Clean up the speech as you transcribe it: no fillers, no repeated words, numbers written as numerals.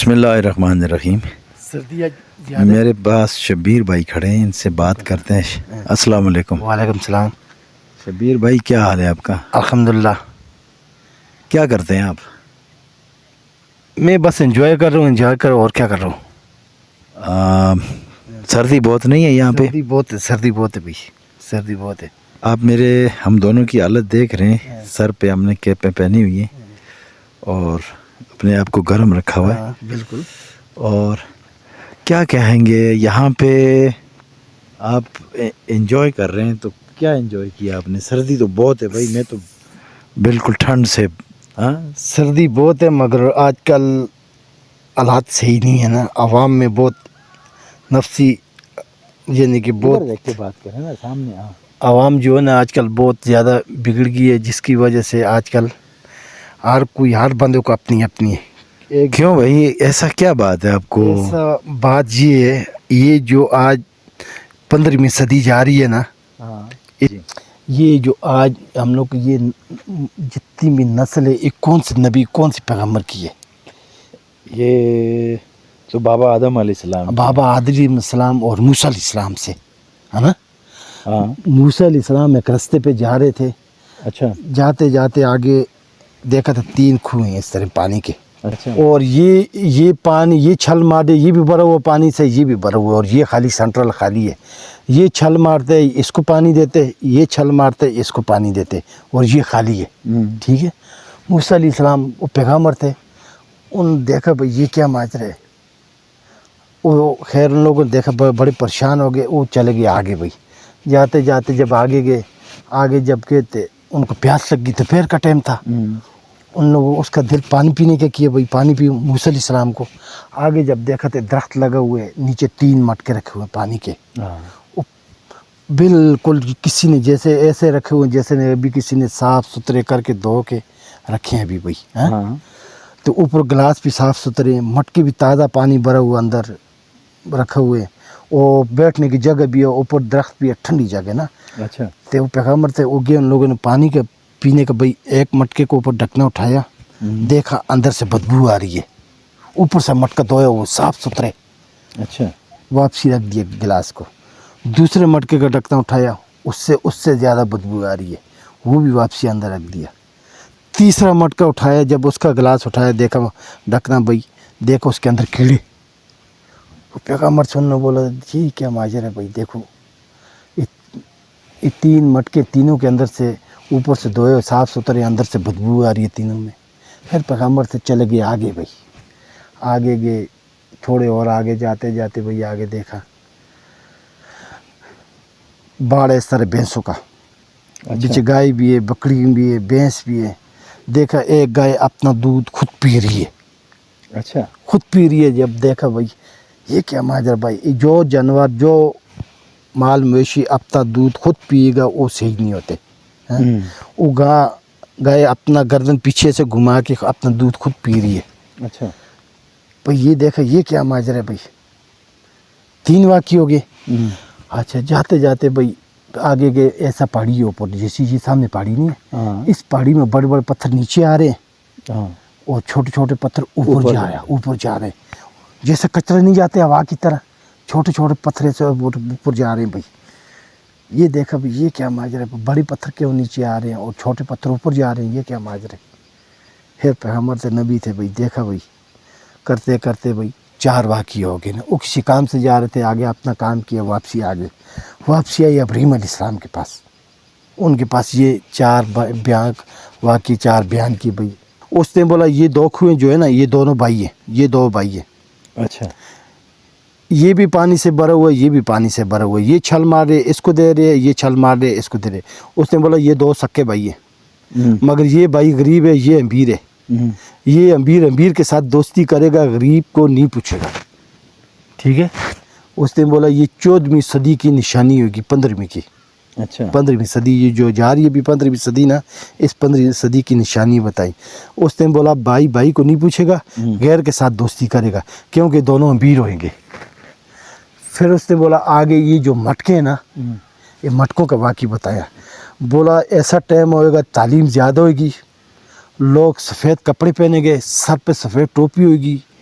بسم اللہ الرحمن الرحیم. سردی میرے پاس شبیر بھائی کھڑے ہیں, ان سے بات کرتے ہیں. السلام علیکم. وعلیکم السلام. شبیر بھائی, کیا حال ہے آپ کا؟ الحمدللہ. کیا کرتے ہیں آپ؟ میں بس انجوائے کر رہا ہوں, انجوائے کر اور کیا کر رہا ہوں. سردی بہت نہیں ہے یہاں پہ؟ سردی بہت ہے, سردی بہت ہے بھائی, سردی بہت ہے. آپ ہم دونوں کی حالت دیکھ رہے ہیں. سر پہ ہم نے کیپیں پہنی ہوئی ہیں اور اپنے آپ کو گرم رکھا ہوا ہے. بالکل. اور کیا کہیں گے, یہاں پہ آپ انجوائے کر رہے ہیں تو کیا انجوائے کیا آپ نے؟ سردی تو بہت ہے بھائی, میں تو بالکل ٹھنڈ سے. ہاں, سردی بہت ہے مگر آج کل حالات صحیح نہیں ہے نا. عوام میں بہت نفسی, یعنی کہ بہت دیکھ کے بات کریں نا سامنے. ہاں, عوام جو ہے نا آج کل بہت زیادہ بگڑ گئی ہے, جس کی وجہ سے آج کل ہر بندے کو اپنی اپنی ہے. کیوں بھائی, ایسا کیا بات ہے آپ کو؟ ایسا بات یہ ہے, یہ جو آج 15ویں صدی جا رہی ہے نا, ہاں جی, یہ جو آج ہم لوگ یہ جتنی بھی نسل ہے, یہ کون سے نبی کون سے پیغمبر کی ہے؟ یہ تو بابا آدم علیہ السلام کی ہے. بابا آدم علیہ السلام اور موسیٰ علیہ السلام سے ہے نا. ہاں, موسیٰ علیہ السلام ایک راستے پہ جا رہے تھے. اچھا جاتے جاتے آگے دیکھا تھا 3 کنویں ہیں اس طرح پانی کے. اچھا. اور یہ پانی, یہ چھل مار دے, یہ بھی بھرا ہوا پانی سے, یہ بھی بھرا ہوا, اور یہ خالی سینٹرل خالی ہے. یہ چھل مارتے اس کو پانی دیتے, یہ چھل مارتے اس کو پانی دیتے, اور یہ خالی ہے. ٹھیک ہے. موسیٰ علیہ السلام وہ پیغمبر تھے, ان دیکھا بھائی یہ کیا ماجرا ہے. وہ خیر ان لوگوں نے دیکھا, بڑے پریشان ہو گئے. وہ چلے گئے آگے بھائی. جاتے جاتے جب آگے گئے, آگے جب گئے تھے ان کو پیاس لگ گئی, دوپہر کا ٹائم تھا. ان لوگوں اس کا دل پانی پینے کا کیا بھائی, پانی پی. موسیٰ علیہ السلام کو آگے جب دیکھا تھے درخت لگا ہوئے, نیچے 3 مٹکے رکھے ہوئے پانی کے. بالکل کسی نے جیسے ایسے رکھے ہوئے جیسے نے ابھی کسی نے صاف ستھرے کر کے دھو کے رکھے ہیں ابھی بھائی. تو اوپر گلاس بھی صاف ستھرے, مٹکے بھی تازہ پانی بھرا ہوا اندر رکھے ہوئے. اور بیٹھنے کی جگہ بھی ہے, اوپر درخت بھی ہے, ٹھنڈی جگہ نا. اچھا. تو وہ پیغمبر تھے, وہ گئے, ان لوگوں نے پانی کا پینے کا بھائی ایک مٹکے کو اوپر ڈھکنا اٹھایا, دیکھا اندر سے بدبو آ رہی ہے. اوپر سے مٹکا دھویا وہ صاف ستھرے. اچھا. واپسی رکھ دیا گلاس کو. دوسرے مٹکے کا ڈھکنا اٹھایا, اس سے زیادہ بدبو آ رہی ہے, وہ بھی واپسی اندر رکھ دیا. تیسرا مٹکا اٹھایا, جب اس کا گلاس اٹھایا, دیکھا ڈھکنا بھائی, دیکھو اس کے اندر کیڑے. پیغمبر سننے بولا یہ کیا ماجرا ہے بھائی, دیکھو یہ 3 مٹکے, تینوں کے اندر سے اوپر سے دھوئے صاف ستھرے, اندر سے بدبو آ رہی ہے تینوں میں. پھر پیغمبر سے چلے گئے آگے بھائی. آگے گئے, تھوڑے اور آگے جاتے جاتے بھائی آگے دیکھا باڑ اس طرح بھینسوں کا. بیچ گائے بھی ہے, بکری بھی ہے, بھینس بھی ہے. دیکھا ایک گائے اپنا دودھ خود پی رہی ہے. اچھا. خود پی رہی ہے. جب دیکھا بھائی یہ کیا ماجرا بھائی, جو جانور جو مال مویشی اپنا دودھ خود پیے گا وہ صحیح نہیں ہوتے. وہ گائے اپنا گردن پیچھے سے گھما کے اپنا دودھ خود پی رہی ہے. اچھا. بھائی یہ دیکھا یہ کیا ماجرا ہے بھائی, 3 واقعے ہو گئے. اچھا. جاتے جاتے بھائی آگے گئے, ایسا پہاڑی ہے اوپر, جیسی یہ سامنے پہاڑی نہیں ہے, اس پہاڑی میں بڑے بڑے پتھر نیچے آ رہے ہیں, اور چھوٹے چھوٹے پتھر اوپر جا رہے ہیں. جیسے کچرے نہیں جاتے ہوا کی طرح, چھوٹے چھوٹے پتھر سے اوپر جا رہے ہیں بھائی. یہ دیکھا بھائی یہ کیا ماجرا ہے, بڑے پتھر کیوں نیچے آ رہے ہیں اور چھوٹے پتھر اوپر جا رہے ہیں, یہ کیا ماجرا ہے. پھر پیغمبر سے نبی تھے بھائی, دیکھا بھائی کرتے کرتے بھائی 4 واقعے ہو گئے نا. وہ کسی کام سے جا رہے تھے, آگے اپنا کام کیا, واپسی آ گئے. واپسی آئی ابراہیم علیہ السلام کے پاس. ان کے پاس یہ 4 واقعی 4 بیان کی بھائی. اس نے بولا یہ 2 کنویں جو ہے نا, یہ دونوں بھائی ہیں, یہ 2 بھائی ہیں. اچھا. یہ بھی پانی سے بھرا ہوا ہے, یہ بھی پانی سے بھرا ہوا ہے. یہ چھل مار رہے اس کو دے رہے, یہ چھل مار رہے اس کو دے رہے. اس نے بولا یہ 2 سکے بھائی ہیں, مگر یہ بھائی غریب ہے, یہ امیر ہے. یہ امیر کے ساتھ دوستی کرے گا, غریب کو نہیں پوچھے گا. ٹھیک ہے. اس نے بولا یہ 14ویں صدی کی نشانی ہوگی, 15ویں کی. اچھا. 15ویں صدی یہ جو جا رہی ہے ابھی 15ویں صدی نا, اس 15ویں صدی کی نشانی بتائی. اس نے بولا بھائی کو نہیں پوچھے گا, غیر کے ساتھ دوستی کرے گا, کیونکہ دونوں امیر ہوئیں گے. پھر اس نے بولا آگے یہ جو مٹکے ہیں نا, یہ مٹکوں کا واقعہ بتایا. بولا ایسا ٹائم ہوئے گا, تعلیم زیادہ ہوئے گی, لوگ سفید کپڑے پہنے گے, سر پہ سفید ٹوپی ہوئے گی,